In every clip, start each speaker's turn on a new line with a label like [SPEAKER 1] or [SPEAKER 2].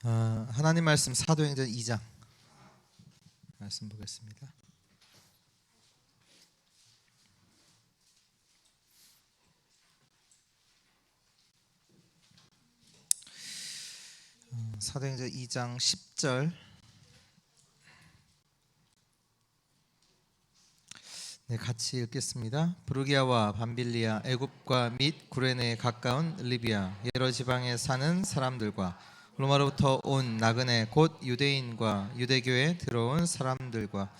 [SPEAKER 1] 하나님 말씀 사도행전 2장 말씀 보겠습니다. 사도행전 2장 10절. 네, 같이 읽겠습니다. 부르기아와 밤빌리아, 애굽과 및 구레네에 가까운 리비아 여러 지방에 사는 사람들과 로마로부터 온 나그네 곧 유대인과 유대교에 들어온 사람들과.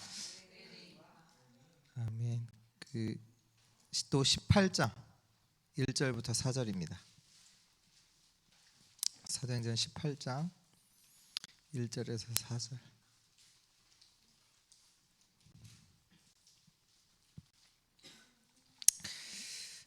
[SPEAKER 1] 아멘. 또 18장 1절부터 4절입니다. 사도행전 18장 1절에서 4절.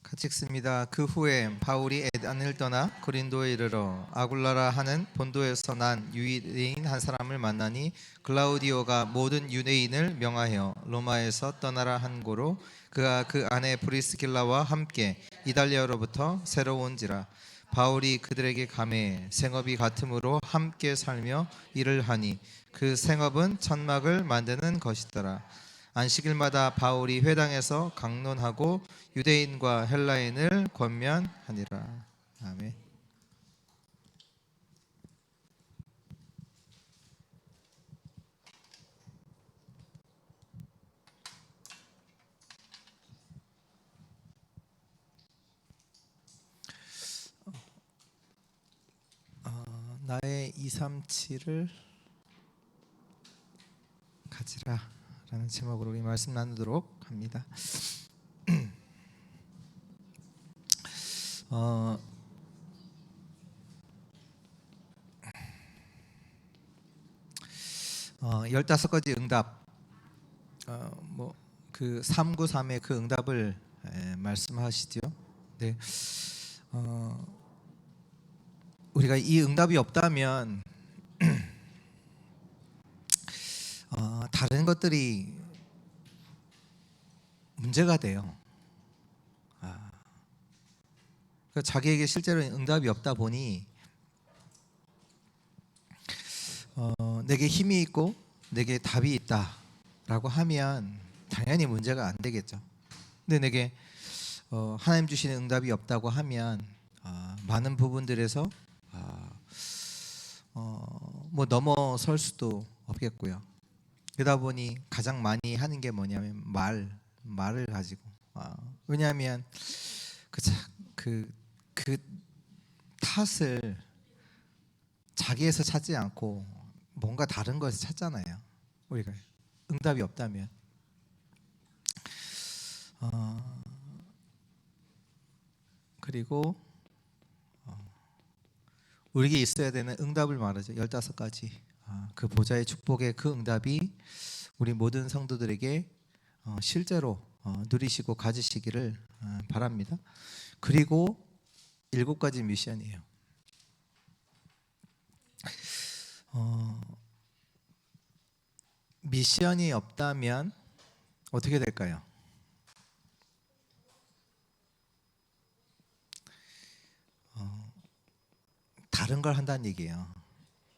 [SPEAKER 1] 같이 읽습니다. 그 후에 바울이 에단을 떠나 고린도에 이르러 아굴라라 하는 본도에서 난 유대인 한 사람을 만나니 글라우디오가 모든 유대인을 명하여 로마에서 떠나라 한 고로 그가 그 아내 브리스길라와 함께 이달리아로부터 새로 온지라. 바울이 그들에게 감해 생업이 같음으로 함께 살며 일을 하니 그 생업은 천막을 만드는 것이더라. 안식일마다 바울이 회당에서 강론하고 유대인과 헬라인을 권면하니라. 아멘. 나의 237을 가지라 라는 제목으로 우리 말씀 나누도록 합니다. 어, 15가지 응답, 그 393의 그 응답을 말씀하시죠. 네, 우리가 이 응답이 없다면 다른 것들이 문제가 돼요. 그러니까 자기에게 실제로 응답이 없다 보니 내게 힘이 있고 내게 답이 있다라고 하면 당연히 문제가 안 되겠죠. 근데 내게 하나님 주시는 응답이 없다고 하면 많은 부분들에서 뭐 넘어설 수도 없겠고요. 그러다 보니 가장 많이 하는 게 뭐냐면 말을 가지고, 왜냐하면 그 탓을 자기에서 찾지 않고 뭔가 다른 것에서 찾잖아요. 우리가 응답이 없다면. 그리고 우리에게 있어야 되는 응답을 말하죠. 15가지. 그 보좌의 축복의 그 응답이 우리 모든 성도들에게 실제로 누리시고 가지시기를 바랍니다. 그리고 7가지 미션이에요. 미션이 없다면 어떻게 될까요? 다른 걸 한다는 얘기예요,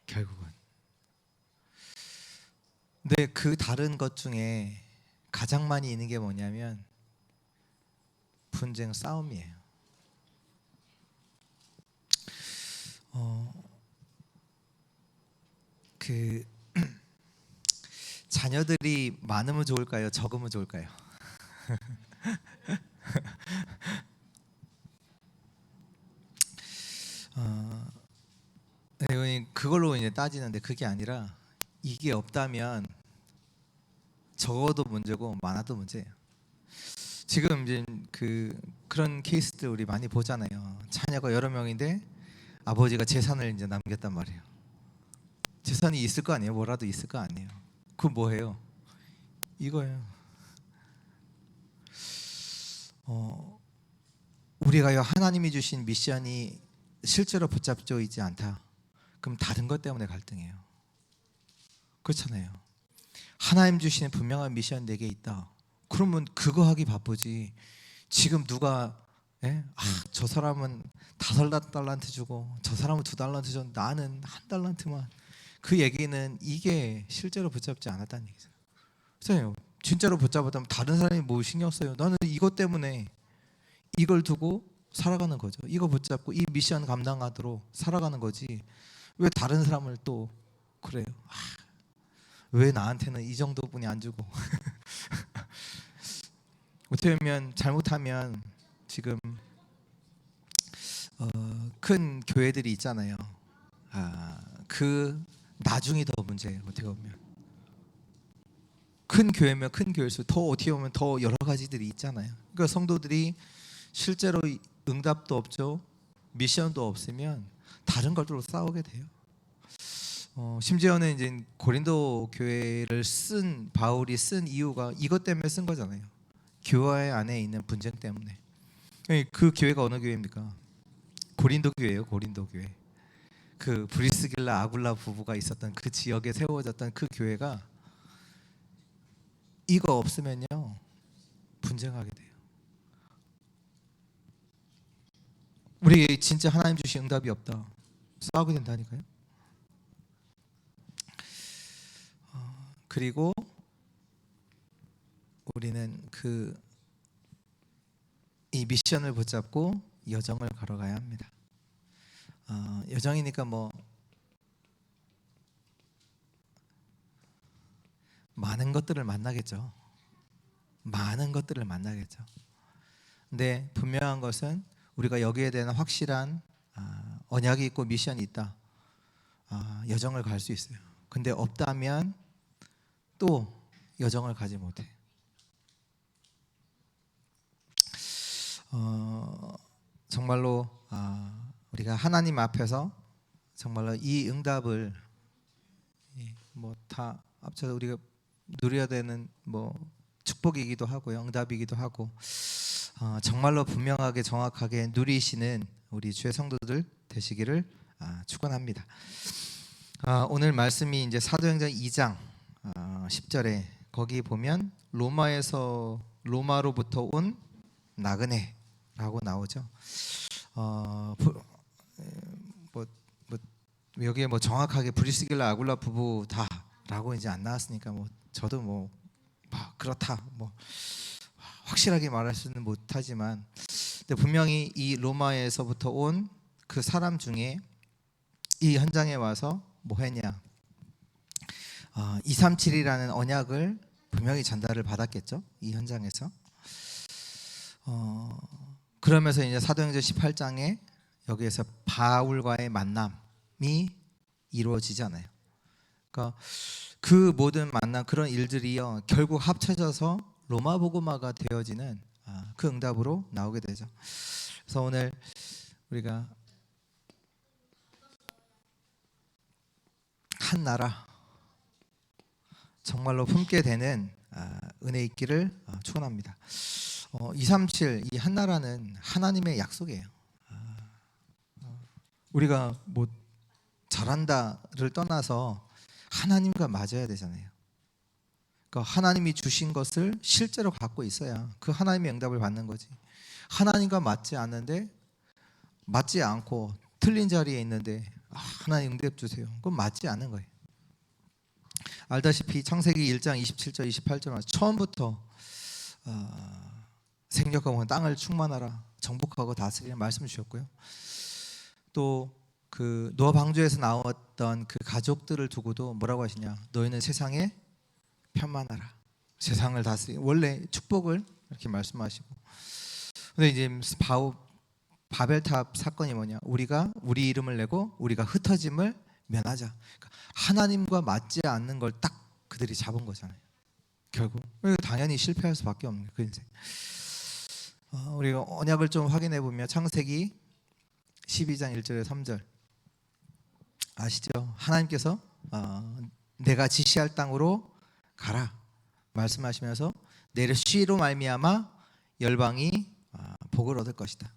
[SPEAKER 1] 결국은. 근데 그 다른 것 중에 가장 많이 있는 게 뭐냐면 분쟁, 싸움이에요. 자녀들이 많으면 좋을까요? 적으면 좋을까요? 네, 그걸로 이제 따지는데 그게 아니라 이게 없다면 적어도 문제고 많아도 문제예요. 지금 이제 그런 케이스들 우리 많이 보잖아요. 자녀가 여러 명인데 아버지가 재산을 이제 남겼단 말이에요. 재산이 있을 거 아니에요? 뭐라도 있을 거 아니에요? 그 뭐예요? 이거예요. 우리가 하나님이 주신 미션이 실제로 붙잡혀 있지 않다. 그럼 다른 것 때문에 갈등해요. 그렇잖아요. 하나님 주시는 분명한 미션 내게 있다. 그러면 그거 하기 바쁘지. 지금 누가 예? 저 사람은 5달란트 주고 저 사람은 2달란트 줘, 나는 1달란트만. 그 얘기는 이게 실제로 붙잡지 않았다는 얘기죠. 그래서 진짜로 붙잡았다면 다른 사람이 뭐 신경 써요. 나는 이것 때문에 이걸 두고 살아가는 거죠. 이거 붙잡고 이 미션 감당하도록 살아가는 거지. 왜 다른 사람을 또 그래요? 왜 나한테는 이 정도뿐이 안 주고? 어떻게 보면 잘못하면 지금 큰 교회들이 있잖아요. 그 나중이 더 문제예요. 어떻게 보면 큰 교회면 큰 교회일수록 더 어떻게 보면 더 여러 가지들이 있잖아요. 그러니까 성도들이 실제로 응답도 없죠, 미션도 없으면 다른 것들로 싸우게 돼요. 심지어는 이제 고린도 교회를 바울이 쓴 이유가 이것 때문에 쓴 거잖아요. 교회 안에 있는 분쟁 때문에. 그 교회가 어느 교회입니까? 고린도 교회예요. 고린도 교회. 그 브리스길라 아굴라 부부가 있었던 그 지역에 세워졌던 그 교회가 이거 없으면요 분쟁하게 돼요. 우리 진짜 하나님 주신 응답이 없다, 싸우게 된다니까요. 그리고 우리는 이 미션을 붙잡고 여정을 걸어가야 합니다. 여정이니까 뭐 많은 것들을 만나겠죠. 많은 것들을 만나겠죠. 근데 분명한 것은 우리가 여기에 대한 확실한 언약이 있고 미션이 있다. 여정을 갈 수 있어요. 근데 없다면 또 여정을 가지 못해. 정말로 우리가 하나님 앞에서 정말로 이 응답을 뭐 다 합쳐서 우리가 누려야 되는 뭐 축복이기도 하고요, 응답이기도 하고, 정말로 분명하게 정확하게 누리시는 우리 주의 성도들 되시기를 축원합니다. 오늘 말씀이 이제 사도행전 2장 10절에 거기 보면 로마로부터 온 나그네라고 나오죠. 여기에 뭐 정확하게 브리스길라 아굴라 부부다라고 이제 안 나왔으니까 뭐 저도 뭐 그렇다 뭐 확실하게 말할 수는 못하지만, 근데 분명히 이 로마에서부터 온 그 사람 중에 이 현장에 와서 뭐 했냐, 237이라는 언약을 분명히 전달을 받았겠죠, 이 현장에서. 그러면서 이제 사도행전 18장에 여기에서 바울과의 만남이 이루어지잖아요. 그러니까 그 모든 만남, 그런 일들이요 결국 합쳐져서 로마 복음화가 되어지는 그 응답으로 나오게 되죠. 그래서 오늘 우리가 한 나라 정말로 품게 되는 은혜 있기를 축원합니다. 237, 이 한 나라는 하나님의 약속이에요. 우리가 뭐 잘한다를 떠나서 하나님과 맞아야 되잖아요. 그러니까 하나님이 주신 것을 실제로 갖고 있어야 그 하나님의 응답을 받는 거지. 하나님과 맞지 않고 틀린 자리에 있는데 하나님 응답 주세요, 그건 맞지 않는 거예요. 알다시피 창세기 1장 27절 28절 처음부터 생육하고 땅을 충만하라 정복하고 다스리라 말씀 주셨고요. 또 그 노아 방주에서 나왔던 그 가족들을 두고도 뭐라고 하시냐, 너희는 세상에 편만하라, 세상을 다스리, 원래 축복을 이렇게 말씀하시고. 근데 이제 바벨탑 사건이 뭐냐, 우리가 우리 이름을 내고 우리가 흩어짐을 면하자. 그러니까 하나님과 맞지 않는 걸 딱 그들이 잡은 거잖아요. 결국 당연히 실패할 수밖에 없는 그 인생. 우리가 언약을 좀 확인해 보면 창세기 12장 1절에 3절 아시죠? 하나님께서 내가 지시할 땅으로 가라 말씀하시면서 내를 씨로 말미암아 열방이 복을 얻을 것이다.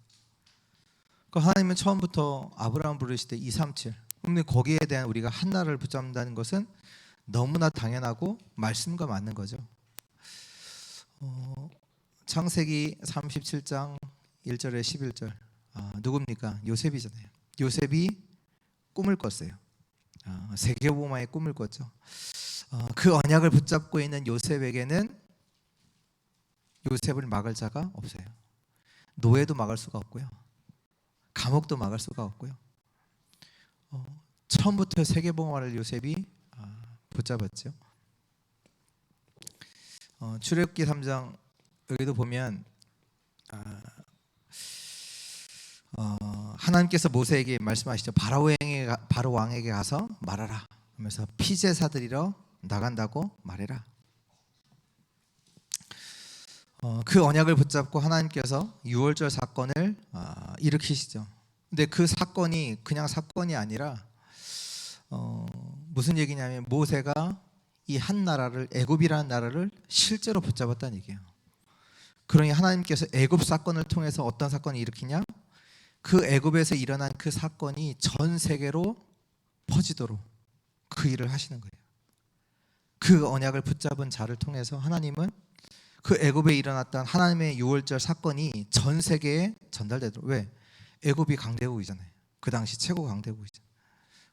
[SPEAKER 1] 그러니까 하나님은 처음부터 아브라함 부르실 때 237, 근데 거기에 대한 우리가 한 나라를 붙잡는다는 것은 너무나 당연하고 말씀과 맞는 거죠. 창세기 37장 1절에 11절 누굽니까? 요셉이잖아요. 요셉이 꿈을 꿨어요. 세계복음화의 꿈을 꿨죠. 그 언약을 붙잡고 있는 요셉에게는 요셉을 막을 자가 없어요. 노예도 막을 수가 없고요. 감옥도 막을 수가 없고요. 처음부터 세계복음화를 요셉이 붙잡았죠. 출애굽기 3장 여기도 보면 하나님께서 모세에게 말씀하시죠. 바로 왕에게 가서 말하라 하면서 피제사 드리러 나간다고 말해라. 그 언약을 붙잡고 하나님께서 유월절 사건을 일으키시죠. 근데 그 사건이 그냥 사건이 아니라 무슨 얘기냐면 모세가 이 한 나라를 애굽이라는 나라를 실제로 붙잡았다는 얘기예요. 그러니 하나님께서 애굽 사건을 통해서 어떤 사건을 일으키냐? 그 애굽에서 일어난 그 사건이 전 세계로 퍼지도록 그 일을 하시는 거예요. 그 언약을 붙잡은 자를 통해서 하나님은 그 애굽에 일어났던 하나님의 유월절 사건이 전 세계에 전달되도록. 왜? 애굽이 강대국이잖아요. 그 당시 최고 강대국이잖아요.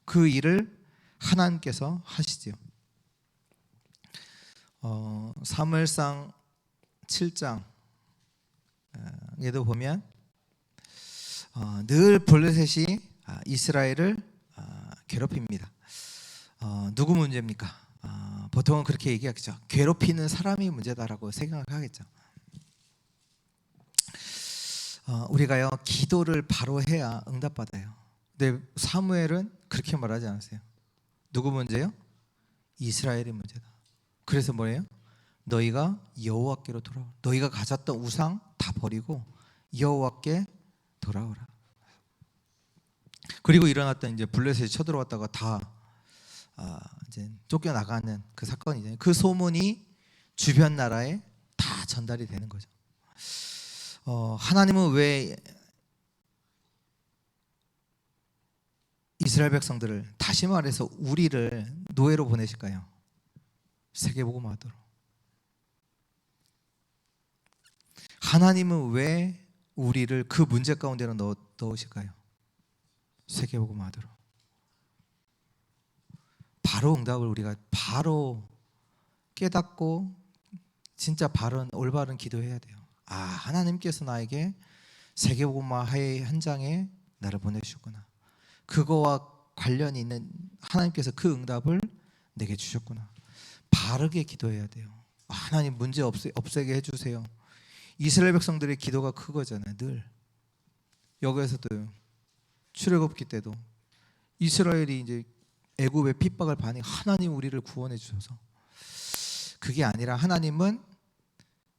[SPEAKER 1] 그 일을 하나님께서 하시지요. 사무엘상 7장 얘도 보면 늘 블레셋이 이스라엘을 괴롭힙니다. 누구 문제입니까? 보통은 그렇게 얘기하겠죠. 괴롭히는 사람이 문제다라고 생각하겠죠. 우리가요 기도를 바로 해야 응답받아요. 근데 사무엘은 그렇게 말하지 않았어요. 누구 문제요? 이스라엘의 문제다. 그래서 뭐예요? 너희가 여호와께로 돌아오라. 너희가 가졌던 우상 다 버리고 여호와께 돌아오라. 그리고 일어났던 이제 블레셋이 쳐들어왔다가 다 이제 쫓겨나가는 그 사건이잖아요. 그 소문이 주변 나라에 다 전달이 되는 거죠. 하나님은 왜 이스라엘 백성들을, 다시 말해서 우리를 노예로 보내실까요? 세계복음화하도록. 하나님은 왜 우리를 그 문제 가운데로 넣으실까요? 세계복음화하도록. 바로 응답을 우리가 바로 깨닫고 진짜 올바른 기도해야 돼요. 하나님께서 나에게 세계복음화의 현장에 나를 보내주셨구나. 그거와 관련이 있는 하나님께서 그 응답을 내게 주셨구나. 바르게 기도해야 돼요. 하나님 문제 없애게 해주세요. 이스라엘 백성들의 기도가 그거잖아요. 늘 여기에서도 출애굽기 때도 이스라엘이 이제 애굽의 핍박을 받으니 하나님 우리를 구원해 주셔서, 그게 아니라 하나님은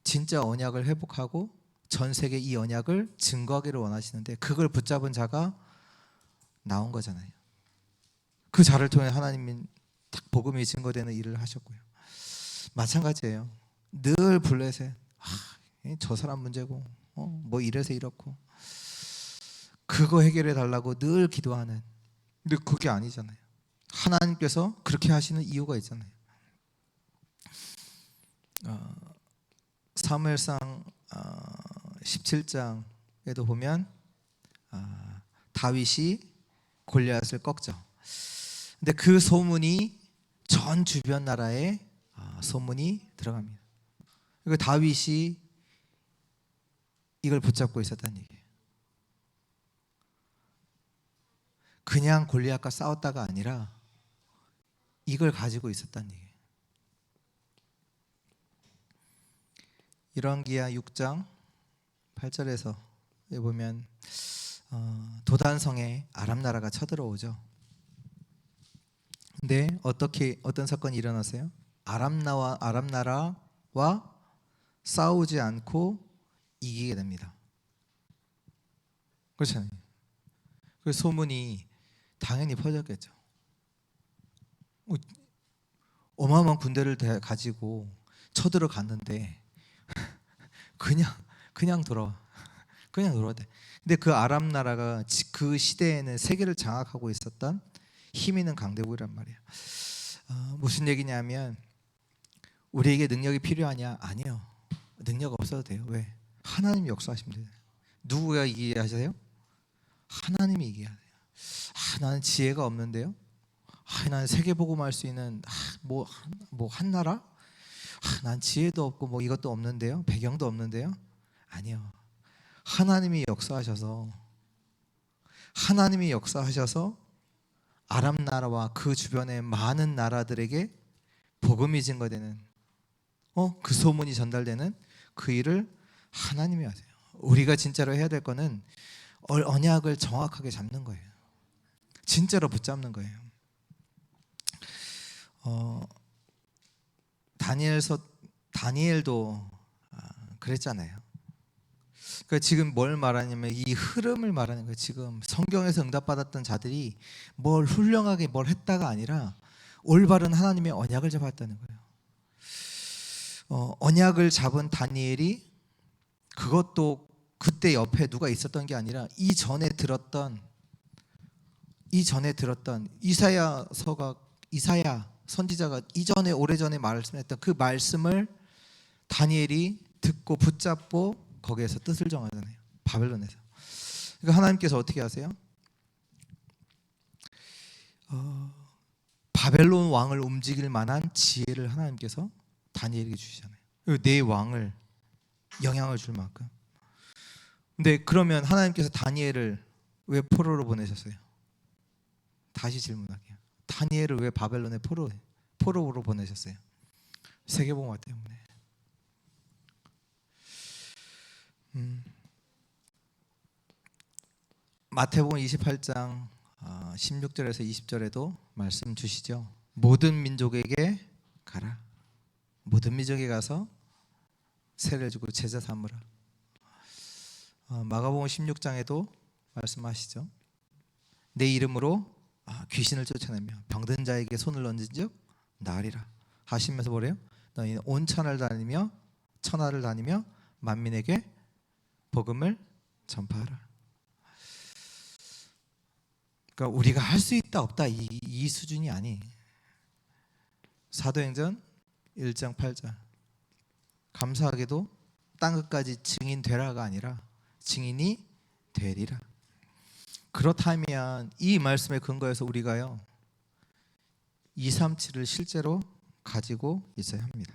[SPEAKER 1] 진짜 언약을 회복하고 전 세계 이 언약을 증거하기를 원하시는데 그걸 붙잡은 자가 나온 거잖아요. 그 자를 통해 하나님이 딱 복음이 증거되는 일을 하셨고요. 마찬가지예요. 늘 블레셋 저 사람 문제고 뭐 이래서 이렇고 그거 해결해 달라고 늘 기도하는. 근데 그게 아니잖아요. 하나님께서 그렇게 하시는 이유가 있잖아요. 사무엘상 17장에도 보면 다윗이 골리앗을 꺾죠. 근데 그 소문이 전 주변 나라에 소문이 들어갑니다. 그리고 다윗이 이걸 붙잡고 있었다는 얘기예요. 그냥 골리앗과 싸웠다가 아니라 이걸 가지고 있었다는 얘기예요. 열왕기하 6장 8절에서 보면 도단성에 아람 나라가 쳐들어오죠. 근데 어떤 사건이 일어났어요? 아람 나라와 싸우지 않고 이기게 됩니다. 그렇잖아요. 그 소문이 당연히 퍼졌겠죠. 어마어마한 군대를 가지고 쳐들어갔는데 그냥 돌아와. 그냥 돌아와 돼. 근데 그 아람 나라가 그 시대에는 세계를 장악하고 있었던 힘 있는 강대국이란 말이에요. 무슨 얘기냐면 우리에게 능력이 필요하냐? 아니요. 능력 없어도 돼요. 왜? 하나님이 역사하시면 돼요. 누구가 이기게 하세요? 하나님이 이기게 하세요. 나는 지혜가 없는데요. 나는 세계복음할 수 있는 뭐 한 나라? 난 지혜도 없고 뭐 이것도 없는데요. 배경도 없는데요. 아니요. 하나님이 역사하셔서 아람 나라와 그 주변의 많은 나라들에게 복음이 증거되는 그 소문이 전달되는 그 일을 하나님이 하세요. 우리가 진짜로 해야 될 거는 언약을 정확하게 잡는 거예요. 진짜로 붙잡는 거예요. 다니엘도 그랬잖아요. 그러니까 지금 뭘 말하냐면 이 흐름을 말하는 거예요. 지금 성경에서 응답받았던 자들이 뭘 훌륭하게 뭘 했다가 아니라 올바른 하나님의 언약을 잡았다는 거예요. 언약을 잡은 다니엘이 그것도 그때 옆에 누가 있었던 게 아니라 이전에 들었던 이사야 선지자가 이전에 오래전에 말씀했던 그 말씀을 다니엘이 듣고 붙잡고 거기에서 뜻을 정하잖아요. 바벨론에서. 그러니까 하나님께서 어떻게 하세요? 바벨론 왕을 움직일 만한 지혜를 하나님께서 다니엘에게 주시잖아요. 내 왕을 영향을 줄 만큼. 근데 그러면 하나님께서 다니엘을 왜 포로로 보내셨어요? 다시 질문할게요. 다니엘을 왜 바벨론의 포로로 보내셨어요? 세계복음 때문에. 마태복음 28장 16절에서 20절에도 말씀 주시죠. 모든 민족에게 가라. 모든 민족에 가서 세례를 주고 제자 삼으라. 마가복음 16장에도 말씀하시죠. 내 이름으로 귀신을 쫓아내며 병든 자에게 손을 얹은즉 나으리라 하시면서 뭐래요? 너희는 온 천하를 다니며 만민에게 복음을 전파하라. 그러니까 우리가 할 수 있다 없다 이 수준이 아니. 사도행전 1장 8절 감사하게도 땅끝까지 증인 되라가 아니라 증인이 되리라. 그렇다면 이 말씀의 근거에서 우리가요 237을 실제로 가지고 있어야 합니다.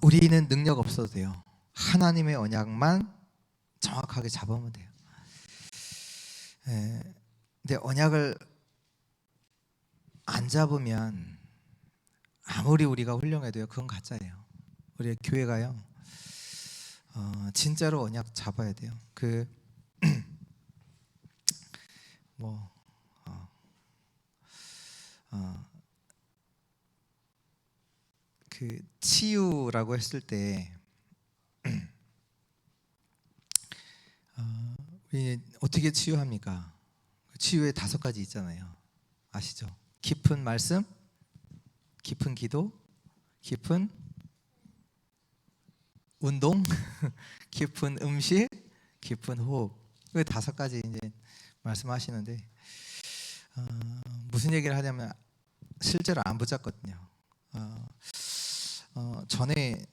[SPEAKER 1] 우리는 능력 없어도 돼요. 하나님의 언약만 정확하게 잡으면 돼요. 근데 언약을 안 잡으면 아무리 우리가 훌륭해도요 그건 가짜예요. 우리 교회가요 진짜로 언약 잡아야 돼요. 그 치유라고 했을 때 우리 어떻게 치유합니까? 치유에 5가지 있잖아요. 아시죠? 깊은 말씀, 깊은 기도, 깊은 운동, 깊은 음식, 깊은 호흡. 그 5가지 이제 말씀하시는데 무슨 얘기를 하냐면 실제로 안 붙잡거든요. 전에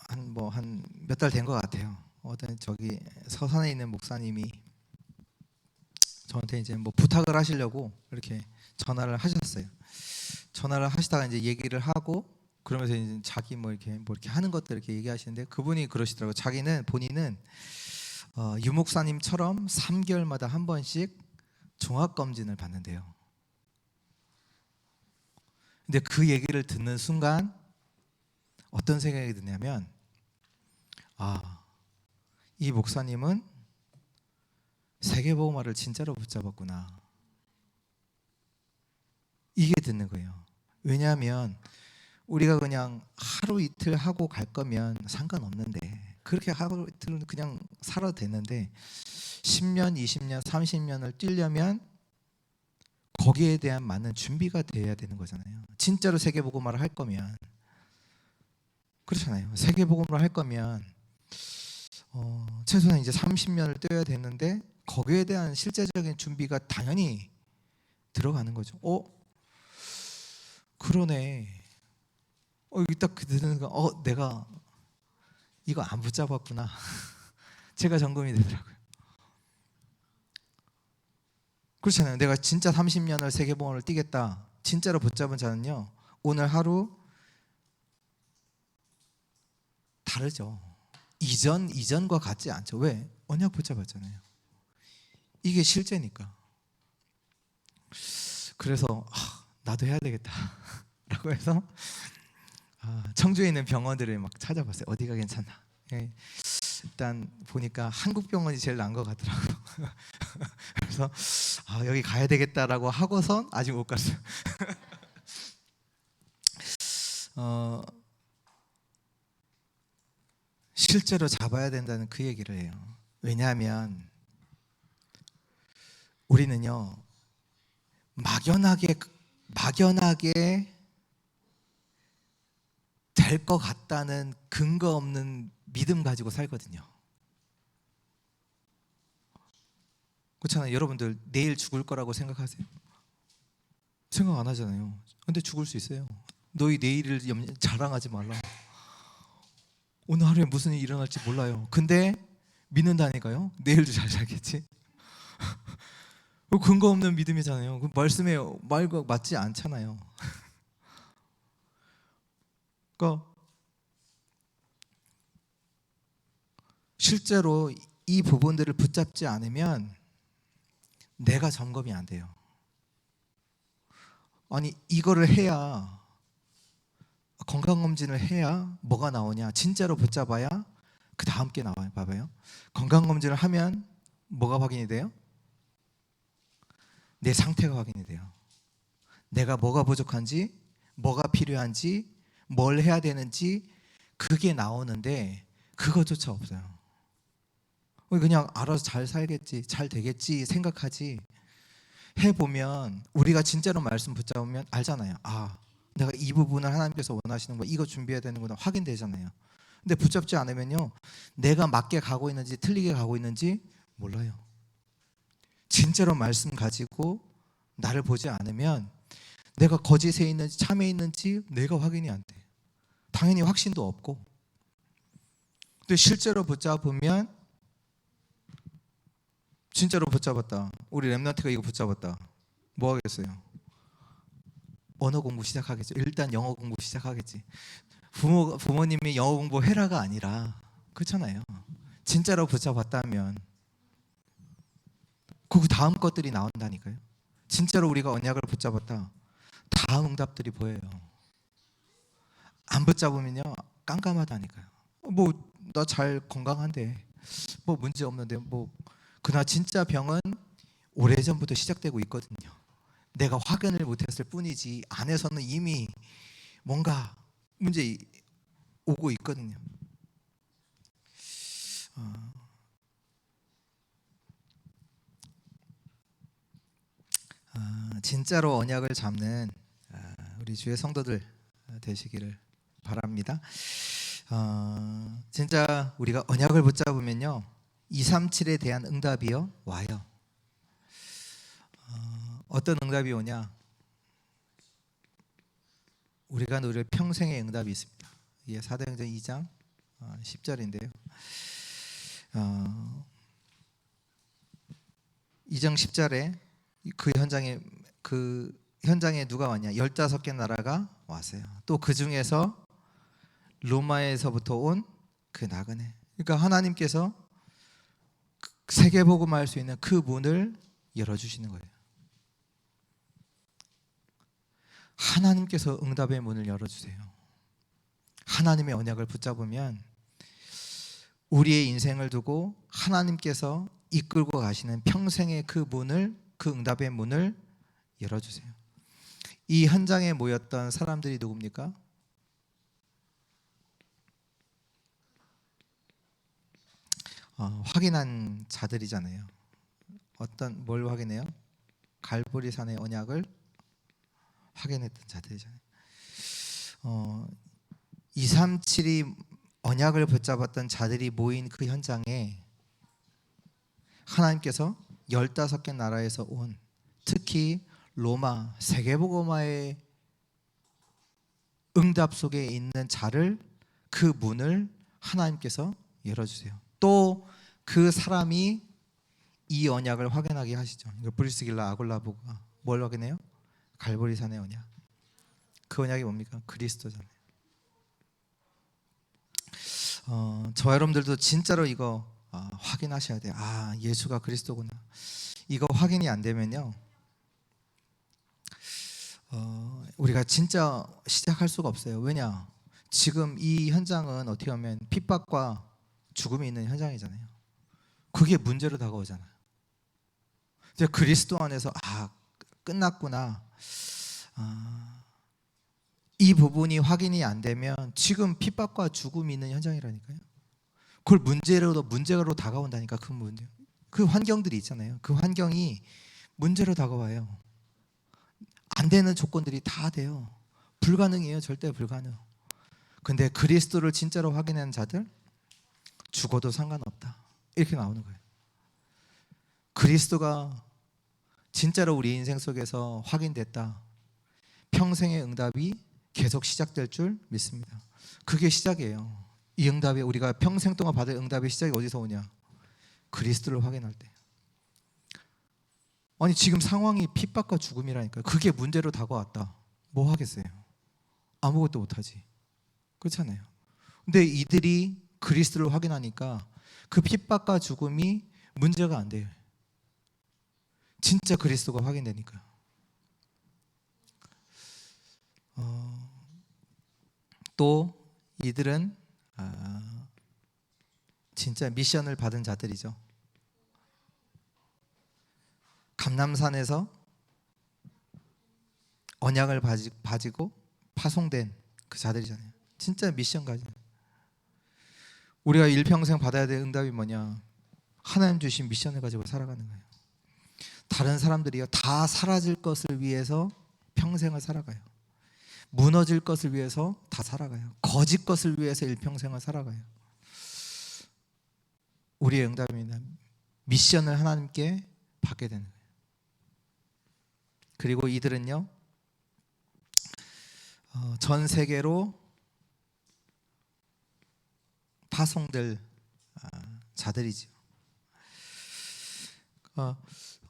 [SPEAKER 1] 한 몇 달 된 것 같아요. 어떤 저기 서산에 있는 목사님이 저한테 이제 뭐 부탁을 하시려고 이렇게 전화를 하셨어요. 전화를 하시다가 이제 얘기를 하고 그러면서 이제 자기 뭐 이렇게 하는 것들 이렇게 얘기하시는데 그분이 그러시더라고요. 본인은 유 목사님처럼 3개월마다 한 번씩 종합 검진을 받는데요. 근데 그 얘기를 듣는 순간 어떤 생각이 드냐면 이 목사님은 세계복음화를 진짜로 붙잡았구나. 이게 드는 거예요. 왜냐하면 우리가 그냥 하루 이틀 하고 갈 거면 상관없는데 그렇게 하루 이틀은 그냥 살아도 되는데 10년, 20년, 30년을 뛰려면 거기에 대한 많은 준비가 돼야 되는 거잖아요. 진짜로 세계복음화를 할 거면 그렇잖아요. 세계복음화를 할 거면 최소한 이제 30년을 뛰어야 되는데 거기에 대한 실제적인 준비가 당연히 들어가는 거죠. 그러네. 이딱 듣는 거 내가 이거 안 붙잡았구나. 제가 점검이 되더라고요. 그렇잖아요. 내가 진짜 30년을 세계봉헌을 뛰겠다 진짜로 붙잡은 자는요, 오늘 하루 다르죠. 이전과 같지 않죠. 왜? 언약 붙잡았잖아요. 이게 실제니까. 그래서 나도 해야 되겠다 라고 해서 청주에 있는 병원들을 막 찾아봤어요. 어디가 괜찮나. 예. 일단 보니까 한국 병원이 제일 나은 것 같더라고요. 그래서 여기 가야 되겠다라고 하고선 아직 못 갔어요. 실제로 잡아야 된다는 그 얘기를 해요. 왜냐하면 우리는요, 막연하게 될 것 같다는 근거 없는 믿음 가지고 살거든요. 그렇잖아요. 여러분들 내일 죽을 거라고 생각하세요? 생각 안 하잖아요. 근데 죽을 수 있어요. 너희 내일을 자랑하지 말라. 오늘 하루에 무슨 일이 일어날지 몰라요. 근데 믿는다니까요. 내일도 잘 살겠지. 근거 없는 믿음이잖아요. 그 말씀에 말과 맞지 않잖아요. 그러니까 실제로 이 부분들을 붙잡지 않으면 내가 점검이 안 돼요. 아니 이거를 해야, 건강검진을 해야 뭐가 나오냐. 진짜로 붙잡아야 그 다음 게 나와요. 봐봐요. 건강검진을 하면 뭐가 확인이 돼요? 내 상태가 확인이 돼요. 내가 뭐가 부족한지, 뭐가 필요한지, 뭘 해야 되는지 그게 나오는데 그거조차 없어요. 그냥 알아서 잘 살겠지, 잘 되겠지 생각하지. 해보면 우리가 진짜로 말씀 붙잡으면 알잖아요. 내가 이 부분을 하나님께서 원하시는 거, 이거 준비해야 되는구나 확인되잖아요. 근데 붙잡지 않으면요, 내가 맞게 가고 있는지 틀리게 가고 있는지 몰라요. 진짜로 말씀 가지고 나를 보지 않으면 내가 거짓에 있는지 참에 있는지 내가 확인이 안 돼. 당연히 확신도 없고. 근데 실제로 붙잡으면, 진짜로 붙잡았다, 우리 렘넌트가 이거 붙잡았다, 뭐 하겠어요? 언어 공부 시작하겠죠. 일단 영어 공부 시작하겠지. 부모님이 영어 공부 해라가 아니라, 그렇잖아요. 진짜로 붙잡았다면 그 다음 것들이 나온다니까요. 진짜로 우리가 언약을 붙잡았다, 다음 응답들이 보여요. 안 붙잡으면요 깜깜하다니까요. 나 잘 건강한데, 문제 없는데, 그러나 진짜 병은 오래전부터 시작되고 있거든요. 내가 확인을 못했을 뿐이지 안에서는 이미 뭔가 문제 오고 있거든요. 진짜로 언약을 잡는 우리 주의 성도들 되시기를 바랍니다. 진짜 우리가 언약을 붙잡으면요 237에 대한 응답이요 와요. 어떤 응답이 오냐? 우리가 누릴 평생의 응답이 있습니다. 이게 사도행전 2장 10절인데요. 2장 10절에 그 현장에 누가 왔냐? 15개 나라가 왔어요. 또 그 중에서 로마에서부터 온 그 나그네. 그러니까 하나님께서 세계복음할 수 있는 그 문을 열어주시는 거예요. 하나님께서 응답의 문을 열어주세요. 하나님의 언약을 붙잡으면 우리의 인생을 두고 하나님께서 이끌고 가시는 평생의 그 문을, 그 응답의 문을 열어주세요. 이 현장에 모였던 사람들이 누굽니까? 확인한 자들이잖아요. 뭘 확인해요? 갈보리산의 언약을 확인했던 자들이잖아요. 237이 언약을 붙잡았던 자들이 모인 그 현장에 하나님께서 15개 나라에서 온, 특히 로마 세계복음화의 응답 속에 있는 자를, 그 문을 하나님께서 열어주세요. 또 그 사람이 이 언약을 확인하게 하시죠. 브리스길라 아굴라보가 뭘 확인해요? 갈보리산의 언약. 그 언약이 뭡니까? 그리스도잖아요. 저 여러분들도 진짜로 이거 확인하셔야 돼요. 아, 예수가 그리스도구나. 이거 확인이 안 되면요, 우리가 진짜 시작할 수가 없어요. 왜냐? 지금 이 현장은 어떻게 보면 핍박과 죽음이 있는 현장이잖아요. 그게 문제로 다가오잖아요. 이제 그리스도 안에서 끝났구나. 이 부분이 확인이 안 되면 지금 핍박과 죽음이 있는 현장이라니까요. 그걸 문제로 다가온다니까. 그 문제, 그 환경들이 있잖아요. 그 환경이 문제로 다가와요. 안 되는 조건들이 다 돼요. 불가능해요. 절대 불가능. 근데 그리스도를 진짜로 확인하는 자들, 죽어도 상관없다, 이렇게 나오는 거예요. 그리스도가 진짜로 우리 인생 속에서 확인됐다, 평생의 응답이 계속 시작될 줄 믿습니다. 그게 시작이에요. 이 응답이, 우리가 평생 동안 받을 응답의 시작이 어디서 오냐? 그리스도를 확인할 때. 아니, 지금 상황이 핍박과 죽음이라니까요. 그게 문제로 다가왔다. 뭐 하겠어요? 아무것도 못하지. 그렇잖아요. 근데 이들이 그리스도를 확인하니까 그 핍박과 죽음이 문제가 안 돼요. 진짜 그리스도가 확인되니까. 또 이들은 진짜 미션을 받은 자들이죠. 감람산에서 언약을 가지고 파송된 그 자들이잖아요. 진짜 미션 가진. 우리가 일평생 받아야 될 응답이 뭐냐? 하나님 주신 미션을 가지고 살아가는 거예요. 다른 사람들이요, 다 사라질 것을 위해서 평생을 살아가요. 무너질 것을 위해서 다 살아가요. 거짓 것을 위해서 일평생을 살아가요. 우리의 응답입니다. 미션을 하나님께 받게 되는 거예요. 그리고 이들은요, 전 세계로 파송될 자들이죠.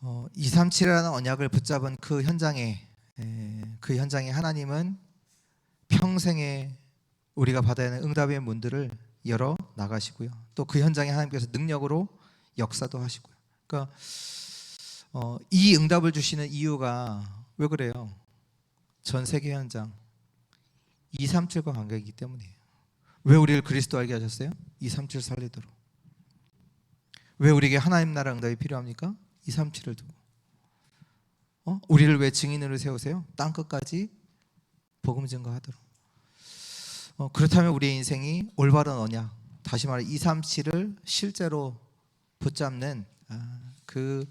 [SPEAKER 1] 237이라는 언약을 붙잡은 그 현장에 하나님은 평생에 우리가 받아야 하는 응답의 문들을 열어 나가시고요. 또 그 현장에 하나님께서 능력으로 역사도 하시고요. 그러니까 이 응답을 주시는 이유가 왜 그래요? 전 세계 현장 237과 관계이기 때문이에요. 왜 우리를 그리스도 알게 하셨어요? 237 살리도록. 왜 우리에게 하나님 나라 응답이 필요합니까? 237을 두고. 우리를 왜 증인으로 세우세요? 땅 끝까지 복음 증거하도록. 그렇다면 우리의 인생이 올바른 언약, 다시 말해 237을 실제로 붙잡는 그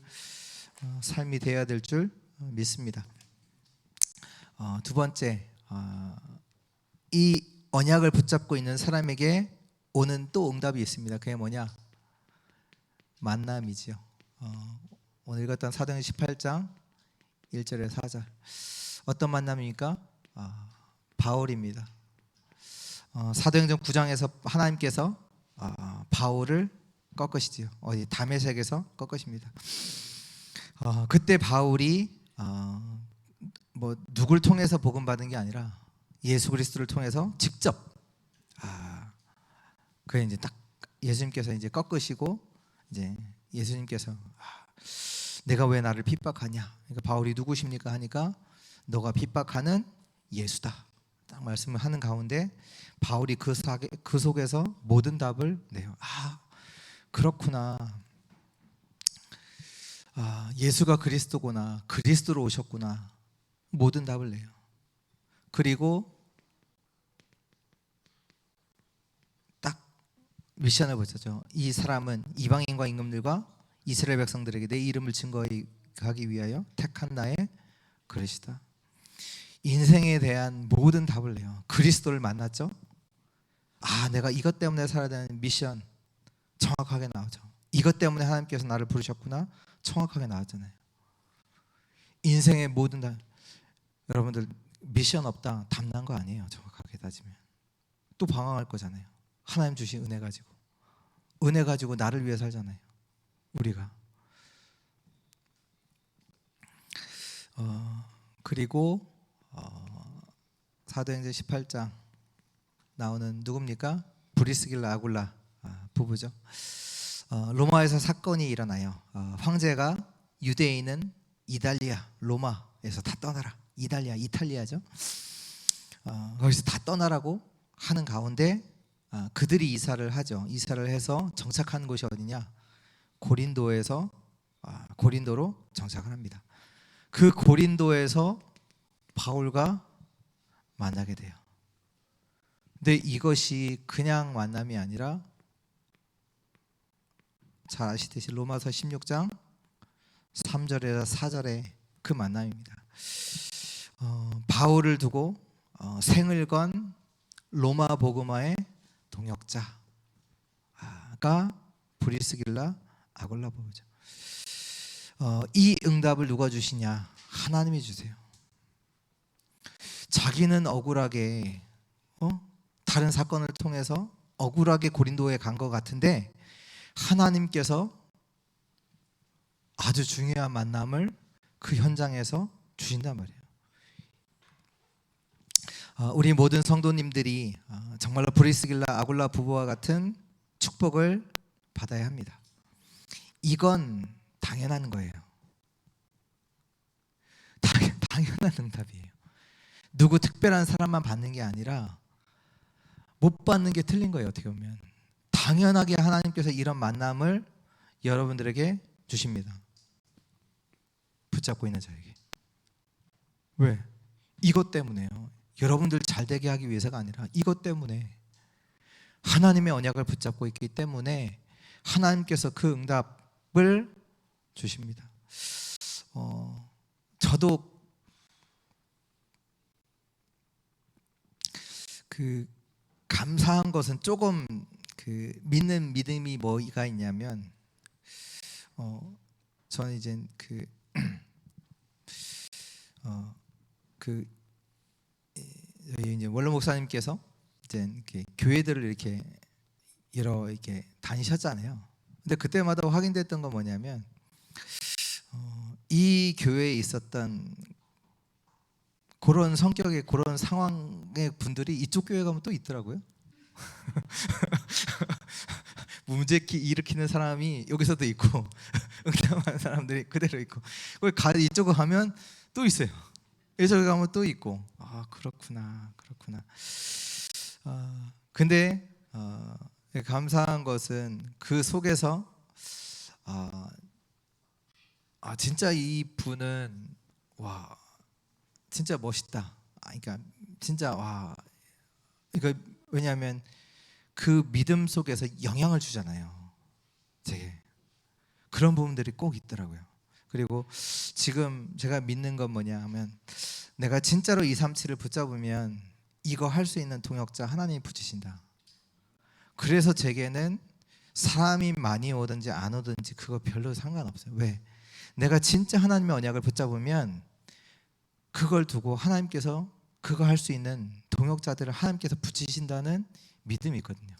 [SPEAKER 1] 삶이 되어야 될 줄 믿습니다. 두 번째, 이 언약을 붙잡고 있는 사람에게 오는 또 응답이 있습니다. 그게 뭐냐? 만남이죠. 오늘 읽었던 사도행전 18장 1절에서 4절. 어떤 만남입니까? 바울입니다. 사도행전 9장에서 하나님께서 바울을 꺾으시지요. 어디 다메섹에서 꺾으십니다. 그때 바울이 뭐 누굴 통해서 복음 받은 게 아니라 예수 그리스도를 통해서 직접 그게 이제 딱 예수님께서 이제 꺾으시고, 이제 예수님께서 내가 왜 나를 핍박하냐? 그러니까 바울이 누구십니까 하니까 너가 핍박하는 예수다, 딱 말씀을 하는 가운데 바울이 그 속에서 모든 답을 내요. 그렇구나. 예수가 그리스도구나. 그리스도로 오셨구나. 모든 답을 내요. 그리고 딱 미션을 붙였죠. 이 사람은 이방인과 임금들과 이스라엘 백성들에게 내 이름을 증거하기 위하여 택한 나의 그릇이다. 인생에 대한 모든 답을 내요. 그리스도를 만났죠. 내가 이것 때문에 살아야 되는 미션 정확하게 나오죠. 이것 때문에 하나님께서 나를 부르셨구나, 정확하게 나왔잖아요. 인생의 모든 답. 여러분들 미션 없다 답난 거 아니에요. 정확하게 따지면 또 방황할 거잖아요. 하나님 주신 은혜 가지고. 은혜 가지고 나를 위해 살잖아요. 우리가. 그리고 사도행전 18장 나오는 누굽니까? 브리스길라 아굴라 부부죠. 로마에서 사건이 일어나요. 황제가 유대인은 이달리아 로마에서 다 떠나라. 이탈리아죠. 거기서 다 떠나라고 하는 가운데 그들이 이사를 하죠. 이사를 해서 정착한 곳이 어디냐? 고린도로 정착을 합니다. 그 고린도에서 바울과 만나게 돼요. 근데 이것이 그냥 만남이 아니라 잘 아시듯이 로마서 16장 3절에서 4절의 그 만남입니다. 바울을 두고 생을 건 로마 복음화의 동역자가 브리스길라 아굴라 부부죠. 이 응답을 누가 주시냐? 하나님이 주세요. 자기는 억울하게 다른 사건을 통해서 억울하게 고린도에 간 것 같은데 하나님께서 아주 중요한 만남을 그 현장에서 주신단 말이에요. 우리 모든 성도님들이 정말로 브리스길라 아굴라 부부와 같은 축복을 받아야 합니다. 이건 당연한 거예요. 당연한 응답이에요. 누구 특별한 사람만 받는 게 아니라 못 받는 게 틀린 거예요. 어떻게 보면 당연하게 하나님께서 이런 만남을 여러분들에게 주십니다. 붙잡고 있는 자에게. 왜? 이것 때문에요. 여러분들 잘 되게 하기 위해서가 아니라 이것 때문에 하나님의 언약을 붙잡고 있기 때문에 하나님께서 그 응답을 주십니다. 저도 그 감사한 것은 조금 그 믿는 믿음이 뭐가 있냐면 저는 이제 이제 원로 목사님께서 이제 교회들을 이렇게 다니셨잖아요. 근데 그때마다 확인됐던 건 뭐냐면 이 교회에 있었던 그런 성격의 그런 상황의 분들이 이쪽 교회 가면 또 있더라고요. 문제 일으키는 사람이 여기서도 있고 응답하는 사람들이 그대로 있고 이쪽으로 가면 또 있어요. 이쪽에 가면 또 있고 그렇구나. 근데 감사한 것은 그 속에서 진짜 이 분은 진짜 멋있다. 그러니까 진짜 그러니까 왜냐하면 그 믿음 속에서 영향을 주잖아요. 되게 그런 부분들이 꼭 있더라고요. 그리고 지금 제가 믿는 건 뭐냐 하면 내가 진짜로 237을 붙잡으면 이거 할 수 있는 동역자 하나님이 붙이신다. 그래서 제게는 사람이 많이 오든지 안 오든지 그거 별로 상관없어요. 왜? 내가 진짜 하나님의 언약을 붙잡으면 그걸 두고 하나님께서 그거 할 수 있는 동역자들을 하나님께서 붙이신다는 믿음이 있거든요.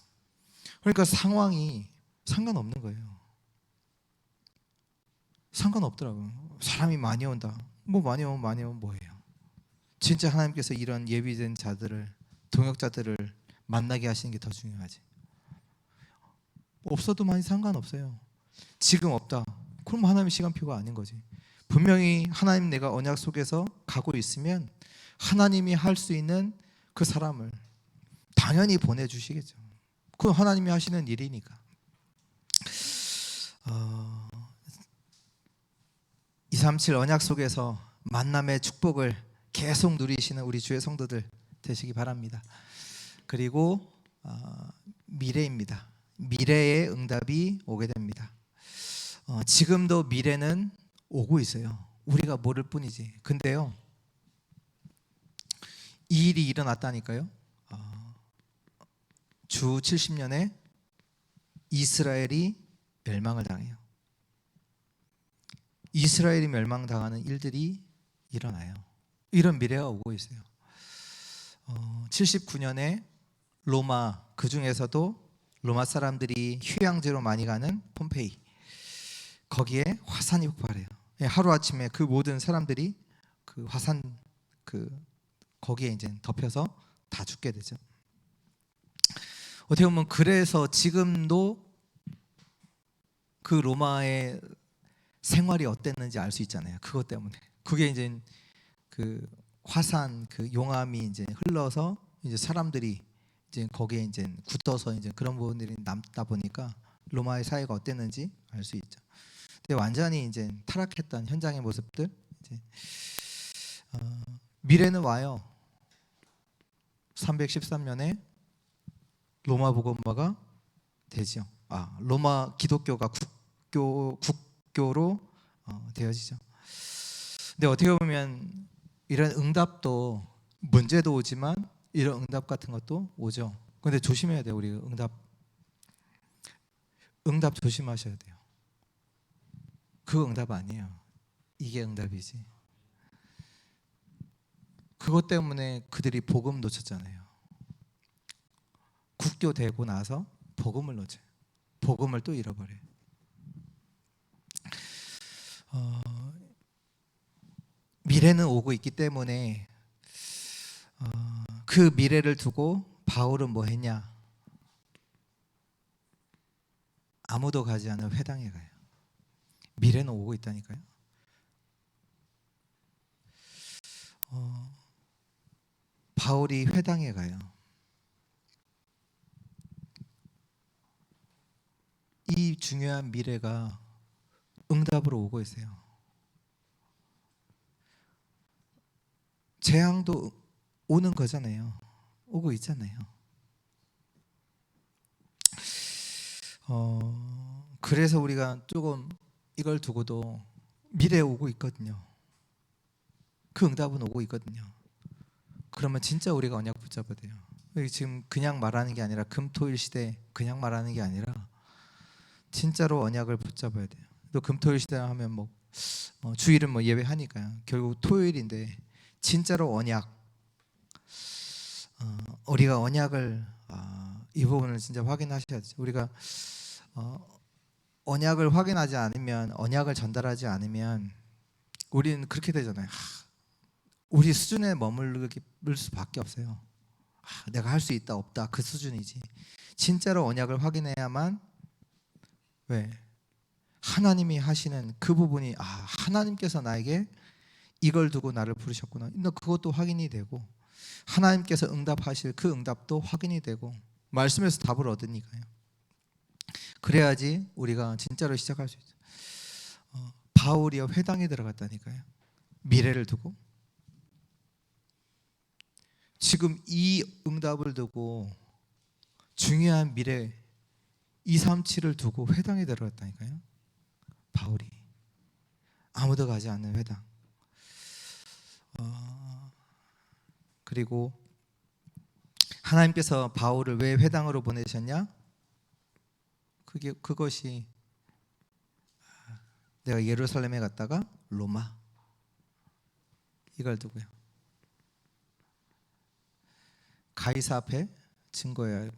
[SPEAKER 1] 그러니까 상황이 상관없는 거예요. 상관없더라고요. 사람이 많이 온다. 많이 오면 뭐예요? 진짜 하나님께서 이런 예비된 자들을 동역자들을 만나게 하시는 게 더 중요하지. 없어도 많이 상관없어요. 지금 없다. 그럼 하나님의 시간표가 아닌 거지. 분명히 하나님 내가 언약 속에서 가고 있으면 하나님이 할 수 있는 그 사람을 당연히 보내주시겠죠. 그건 하나님이 하시는 일이니까. 237 언약 속에서 만남의 축복을 계속 누리시는 우리 주의 성도들 되시기 바랍니다. 그리고 미래입니다. 미래의 응답이 오게 됩니다. 지금도 미래는 오고 있어요. 우리가 모를 뿐이지. 근데요, 이 일이 일어났다니까요. 주 70년에 이스라엘이 멸망을 당해요. 이스라엘이 멸망당하는 일들이 일어나요. 이런 미래가 오고 있어요. 79년에 로마, 그 중에서도 로마 사람들이 휴양지로 많이 가는 폼페이, 거기에 화산이 폭발해요. 하루아침에 그 모든 사람들이 그 화산 거기에 이제 덮여서 다 죽게 되죠. 어떻게 보면 그래서 지금도 그 로마의 생활이 어땠는지 알 수 있잖아요. 그것 때문에. 그게 이제 그 화산 그 용암이 이제 흘러서 이제 사람들이 이제 거기에 이제 굳어서 이제 그런 부분들이 남다 보니까 로마의 사회가 어땠는지 알 수 있죠. 근데 완전히 이제 타락했던 현장의 모습들, 이제 미래는 와요. 313년에 로마 복음화가 되죠. 로마 기독교가 국교로 되어지죠. 근데 어떻게 보면 이런 응답도 문제도 오지만 이런 응답 같은 것도 오죠. 근데 조심해야 돼요. 우리 응답 조심하셔야 돼요. 그 응답 아니에요. 이게 응답이지. 그것 때문에 그들이 복음 놓쳤잖아요. 국교 되고 나서 복음을 놓쳐요. 복음을 또 잃어버려요. 미래는 오고 있기 때문에 그 미래를 두고 바울은 뭐 했냐? 아무도 가지 않은 회당에 가요. 미래는 오고 있다니까요. 바울이 회당에 가요. 이 중요한 미래가 응답으로 오고 있어요. 재앙도 오는 거잖아요. 오고 있잖아요. 그래서 우리가 조금 이걸 두고도 미래에 오고 있거든요. 그 응답은 오고 있거든요. 그러면 진짜 우리가 언약 붙잡아야 돼요. 지금 그냥 말하는 게 아니라 금토일 시대 그냥 말하는 게 아니라 진짜로 언약을 붙잡아야 돼요. 또 금토일 시대 하면 뭐 주일은 뭐 예배하니까요. 결국 토요일인데 진짜로 언약, 우리가 언약을 이 부분을 진짜 확인하셔야 돼요. 우리가 언약을 확인하지 않으면, 언약을 전달하지 않으면 우리는 그렇게 되잖아요. 우리 수준에 머무를 수밖에 없어요. 내가 할 수 있다 없다 그 수준이지. 진짜로 언약을 확인해야만, 왜? 하나님이 하시는 그 부분이 하나님께서 나에게 이걸 두고 나를 부르셨구나. 그것도 확인이 되고, 하나님께서 응답하실 그 응답도 확인이 되고, 말씀에서 답을 얻으니까요. 그래야지 우리가 진짜로 시작할 수 있어요. 바울이요 회당에 들어갔다니까요. 미래를 두고. 지금 이 응답을 두고 중요한 미래 237을 두고 회당에 들어갔다니까요. 바울이 아무도 가지 않는 회당. 그리고 하나님께서 바울을 왜 회당으로 보내셨냐? 그것이 내가 예루살렘에 갔다가 로마, 이걸 두고요. 가이사 앞에 증거해야 하고,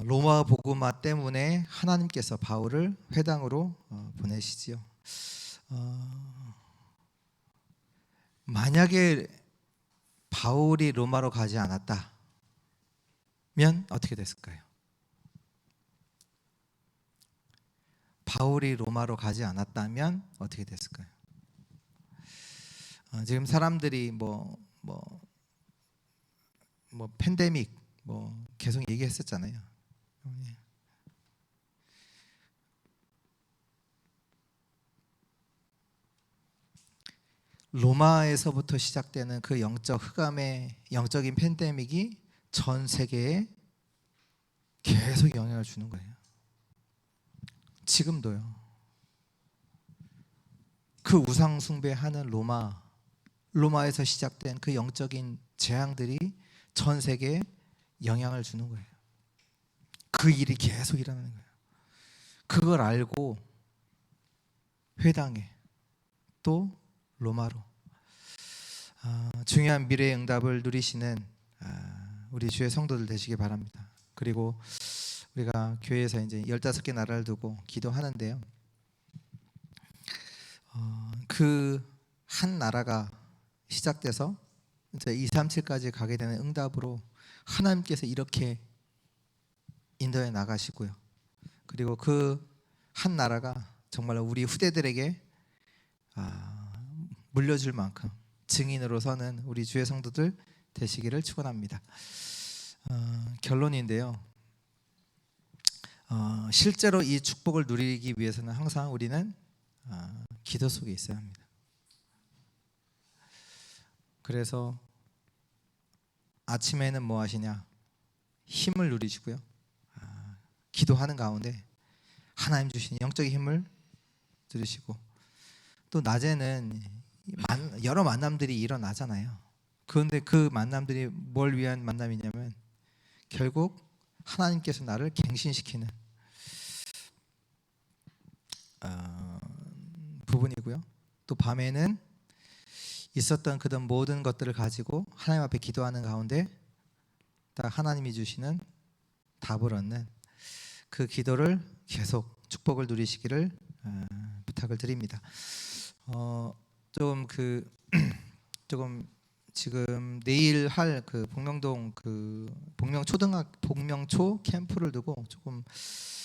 [SPEAKER 1] 로마 복음화 때문에 하나님께서 바울을 회당으로 보내시지요. 만약에 바울이 로마로 가지 않았다면 어떻게 됐을까요? 바울이 로마로 가지 않았다면 어떻게 됐을까요? 지금 사람들이 뭐 팬데믹 계속 얘기했었잖아요. 로마에서부터 시작되는 그 영적 흑암의 영적인 팬데믹이 전 세계에 계속 영향을 주는 거예요. 지금도요. 그 우상 숭배하는 로마에서 시작된 그 영적인 재앙들이 전 세계에 영향을 주는 거예요. 그 일이 계속 일어나는 거예요. 그걸 알고 회당에 또 로마로 중요한 미래의 응답을 누리시는 우리 주의 성도들 되시기 바랍니다. 그리고 우리가 교회에서 이제 15개 나라를 두고 기도하는데요. 그 한 나라가 시작돼서 이제 237까지 가게 되는 응답으로 하나님께서 이렇게 인도해 나가시고요. 그리고 그 한 나라가 정말 우리 후대들에게 물려줄 만큼 증인으로 서는 우리 주의 성도들 되시기를 축원합니다. 결론인데요. 실제로 이 축복을 누리기 위해서는 항상 우리는 기도 속에 있어야 합니다. 그래서 아침에는 뭐 하시냐? 힘을 누리시고요. 기도하는 가운데 하나님 주신 영적인 힘을 누리시고, 또 낮에는 여러 만남들이 일어나잖아요. 그런데 그 만남들이 뭘 위한 만남이냐면 결국 하나님께서 나를 갱신시키는 부분이고요. 또 밤에는 있었던 그런 모든 것들을 가지고 하나님 앞에 기도하는 가운데 딱 하나님이 주시는 답을 얻는 그 기도를 계속 축복을 누리시기를 부탁을 드립니다. 조금 지금 내일 할 그 복명동 그 복명초 캠프를 두고 조금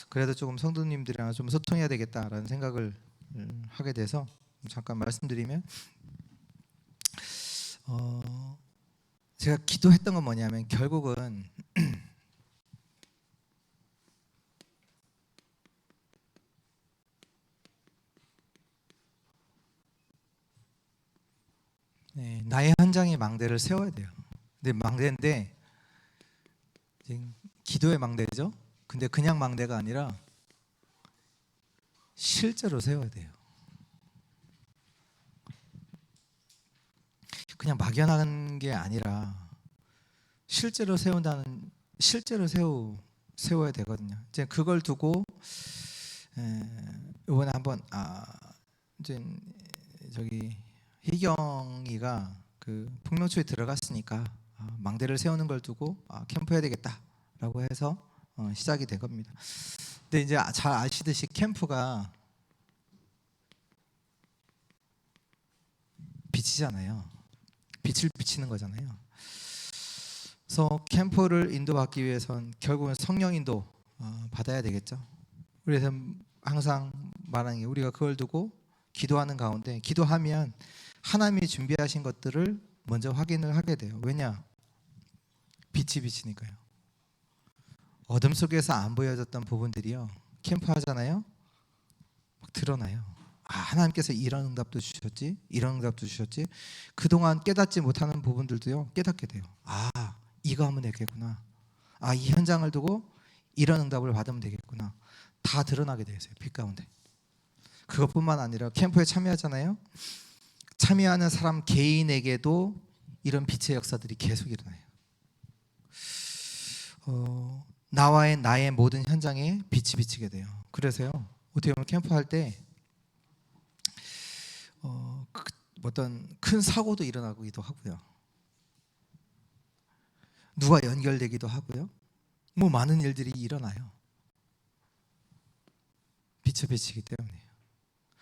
[SPEAKER 1] 그래도 조금 성도님들이랑 좀 소통해야 되겠다라는 생각을 하게 돼서 잠깐 말씀드리면, 제가 기도했던 건 뭐냐면 결국은 나의 현장에 망대를 세워야 돼요. 근데 망대인데 기도의 망대죠. 근데 그냥 망대가 아니라 실제로 세워야 돼요. 그냥 막연한 게 아니라 실제로 세워야 되거든요. 이제 그걸 두고 이번에 한번 이제 저기 희경이가 그 풍명초에 들어갔으니까 망대를 세우는 걸 두고 캠프 해야 되겠다라고 해서 시작이 된 겁니다. 근데 이제 잘 아시듯이 캠프가 빛이잖아요. 빛을 비치는 거잖아요. 그래서 캠프를 인도받기 위해선 결국은 성령 인도 받아야 되겠죠. 그래서 항상 말하는 게 우리가 그걸 두고 기도하는 가운데 기도하면 하나님이 준비하신 것들을 먼저 확인을 하게 돼요. 왜냐? 빛이 비치니까요. 어둠 속에서 안 보여졌던 부분들이요, 캠프 하잖아요, 막 드러나요. 하나님께서 이런 응답도 주셨지, 이런 응답도 주셨지. 그동안 깨닫지 못하는 부분들도요 깨닫게 돼요. 이거 하면 되겠구나. 이 현장을 두고 이런 응답을 받으면 되겠구나. 다 드러나게 되어요, 빛 가운데. 그것뿐만 아니라 캠프에 참여하잖아요. 참여하는 사람 개인에게도 이런 빛의 역사들이 계속 일어나요. 나의 모든 현장에 빛이 비치게 돼요. 그래서요, 어떻게 보면 캠프할 때 어떤 큰 사고도 일어나기도 하고요, 누가 연결되기도 하고요, 뭐 많은 일들이 일어나요. 빛에 비치기 때문이에요.